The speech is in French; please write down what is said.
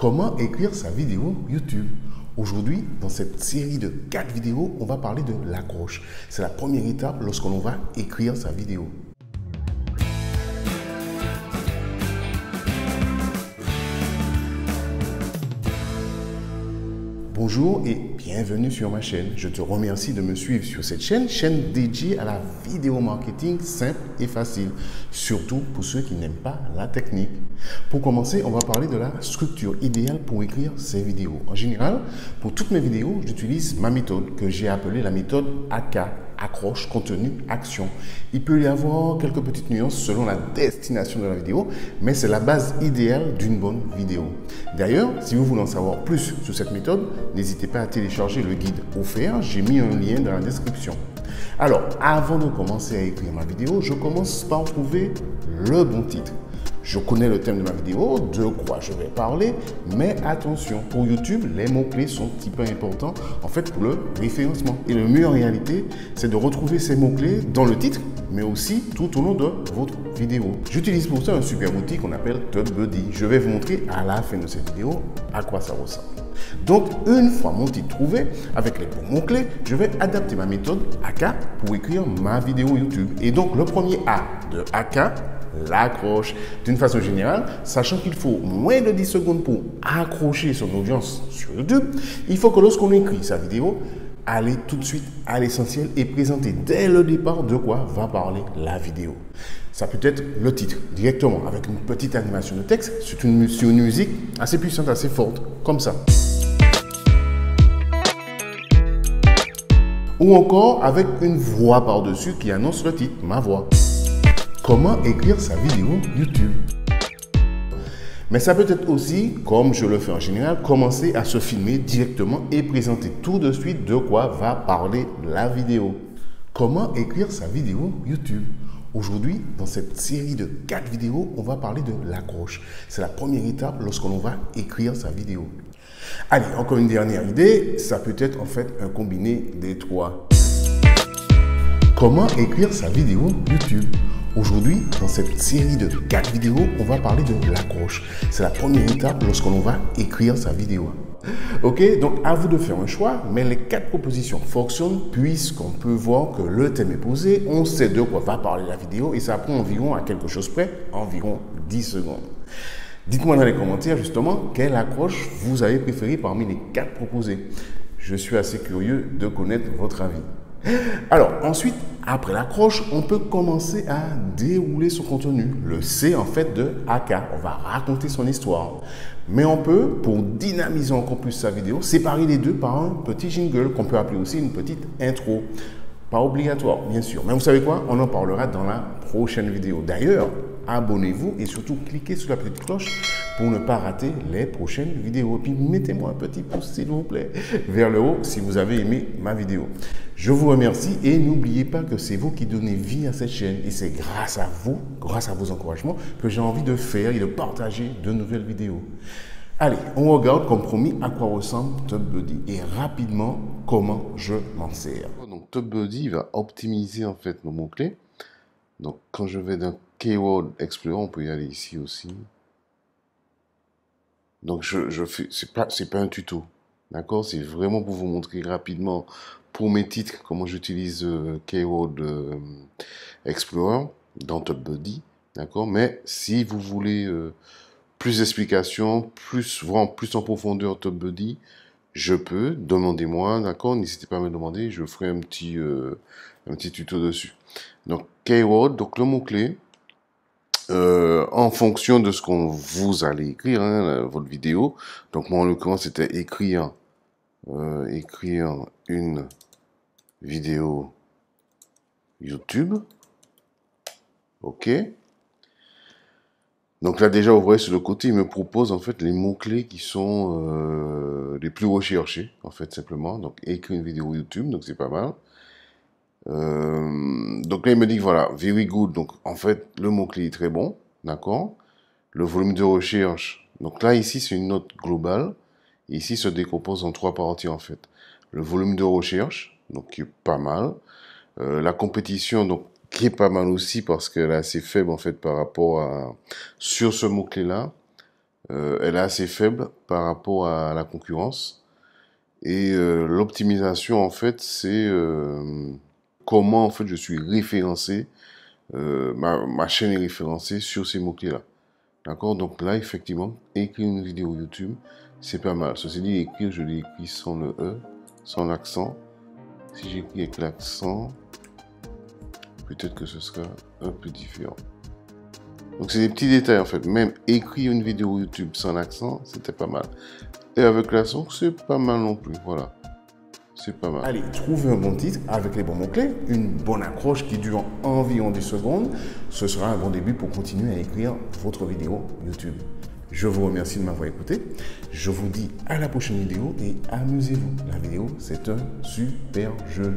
Comment écrire sa vidéo YouTube? Aujourd'hui, dans cette série de 4 vidéos, on va parler de l'accroche. C'est la première étape lorsqu'on va écrire sa vidéo. Bonjour et bienvenue sur ma chaîne. Je te remercie de me suivre sur cette chaîne dédiée à la vidéo marketing simple et facile, surtout pour ceux qui n'aiment pas la technique. Pour commencer, on va parler de la structure idéale pour écrire ces vidéos. En général, pour toutes mes vidéos, j'utilise ma méthode que j'ai appelée la méthode AK. Accroche, contenu, action. Il peut y avoir quelques petites nuances selon la destination de la vidéo, mais c'est la base idéale d'une bonne vidéo. D'ailleurs, si vous voulez en savoir plus sur cette méthode, n'hésitez pas à télécharger le guide offert, j'ai mis un lien dans la description. Alors, avant de commencer à écrire ma vidéo, je commence par trouver le bon titre. Je connais le thème de ma vidéo, de quoi je vais parler, mais attention, pour YouTube, les mots-clés sont un petit peu importants en fait pour le référencement. Et le mieux en réalité, c'est de retrouver ces mots-clés dans le titre, mais aussi tout au long de votre vidéo. J'utilise pour ça un super outil qu'on appelle TubeBuddy. Je vais vous montrer à la fin de cette vidéo à quoi ça ressemble. Donc, une fois mon titre trouvé, avec les bons mots-clés, je vais adapter ma méthode AK pour écrire ma vidéo YouTube. Et donc, le premier A de AK, l'accroche. D'une façon générale, sachant qu'il faut moins de 10 secondes pour accrocher son audience sur YouTube, il faut que lorsqu'on écrit sa vidéo, aller tout de suite à l'essentiel et présenter dès le départ de quoi va parler la vidéo. Ça peut être le titre, directement, avec une petite animation de texte sur une musique assez puissante, assez forte, comme ça. Ou encore avec une voix par-dessus qui annonce le titre, ma voix. Comment écrire sa vidéo YouTube? Mais ça peut être aussi, comme je le fais en général, commencer à se filmer directement et présenter tout de suite de quoi va parler la vidéo. Comment écrire sa vidéo YouTube? Aujourd'hui, dans cette série de 4 vidéos, on va parler de l'accroche. C'est la première étape lorsqu'on va écrire sa vidéo. Allez, encore une dernière idée, ça peut être en fait un combiné des trois. Comment écrire sa vidéo YouTube? Aujourd'hui, dans cette série de 4 vidéos, on va parler de l'accroche. C'est la première étape lorsqu'on va écrire sa vidéo. Ok, donc à vous de faire un choix, mais les 4 propositions fonctionnent puisqu'on peut voir que le thème est posé, on sait de quoi va parler la vidéo et ça prend environ, à quelque chose près, environ 10 secondes. Dites-moi dans les commentaires justement quelle accroche vous avez préférée parmi les 4 proposées. Je suis assez curieux de connaître votre avis. Alors ensuite, après l'accroche, on peut commencer à dérouler son contenu. Le C en fait de AK, on va raconter son histoire. Mais on peut, pour dynamiser encore plus sa vidéo, séparer les deux par un petit jingle qu'on peut appeler aussi une petite intro. Pas obligatoire, bien sûr. Mais vous savez quoi? On en parlera dans la prochaine vidéo. D'ailleurs, abonnez-vous et surtout cliquez sur la petite cloche pour ne pas rater les prochaines vidéos. Et puis mettez-moi un petit pouce s'il vous plaît vers le haut si vous avez aimé ma vidéo. Je vous remercie et n'oubliez pas que c'est vous qui donnez vie à cette chaîne et c'est grâce à vous, grâce à vos encouragements que j'ai envie de faire et de partager de nouvelles vidéos. Allez, on regarde comme promis à quoi ressemble TubeBuddy et rapidement comment je m'en sers. Donc TubeBuddy va optimiser en fait nos mots-clés. Donc quand je vais dans Keyword Explorer, on peut y aller ici aussi. Donc c'est pas un tuto, d'accord? C'est vraiment pour vous montrer rapidement pour mes titres comment j'utilise Keyword Explorer dans TubeBuddy, d'accord? Mais si vous voulez plus d'explications, vraiment plus en profondeur TubeBuddy, je peux, demandez-moi, d'accord? N'hésitez pas à me demander, je ferai un petit tuto dessus. Donc, keyword, donc le mot-clé, en fonction de ce qu'on vous allez écrire, hein, votre vidéo. Donc, moi, en l'occurrence, c'était écrire une vidéo YouTube. OK. Donc là, déjà, vous voyez sur le côté, il me propose en fait les mots-clés qui sont les plus recherchés, en fait, simplement. Donc, écrire une vidéo YouTube, donc c'est pas mal. Donc là, il me dit que voilà, very good. Donc, en fait, le mot-clé est très bon, d'accord. Le volume de recherche. Donc là, ici, c'est une note globale. Et ici, se décompose en 3 parties, en fait. Le volume de recherche, donc qui est pas mal. La compétition, donc qui est pas mal aussi parce qu'elle est assez faible en fait par rapport à sur ce mot-clé là. elle est assez faible par rapport à la concurrence. Et l'optimisation, en fait, c'est comment en fait je suis référencé, ma chaîne est référencée sur ces mots-clés-là. D'accord? Donc là, effectivement, écrire une vidéo YouTube, c'est pas mal. Ceci dit, écrire, je l'ai écrit sans le E, sans l'accent. Si j'écris avec l'accent, peut-être que ce sera un peu différent. Donc c'est des petits détails en fait. Même écrire une vidéo YouTube sans accent, c'était pas mal. Et avec l'accent, c'est pas mal non plus. Voilà. C'est pas mal. Allez, trouvez un bon titre avec les bons mots-clés, une bonne accroche qui dure environ 10 secondes. Ce sera un bon début pour continuer à écrire votre vidéo YouTube. Je vous remercie de m'avoir écouté. Je vous dis à la prochaine vidéo et amusez-vous. La vidéo, c'est un super jeu.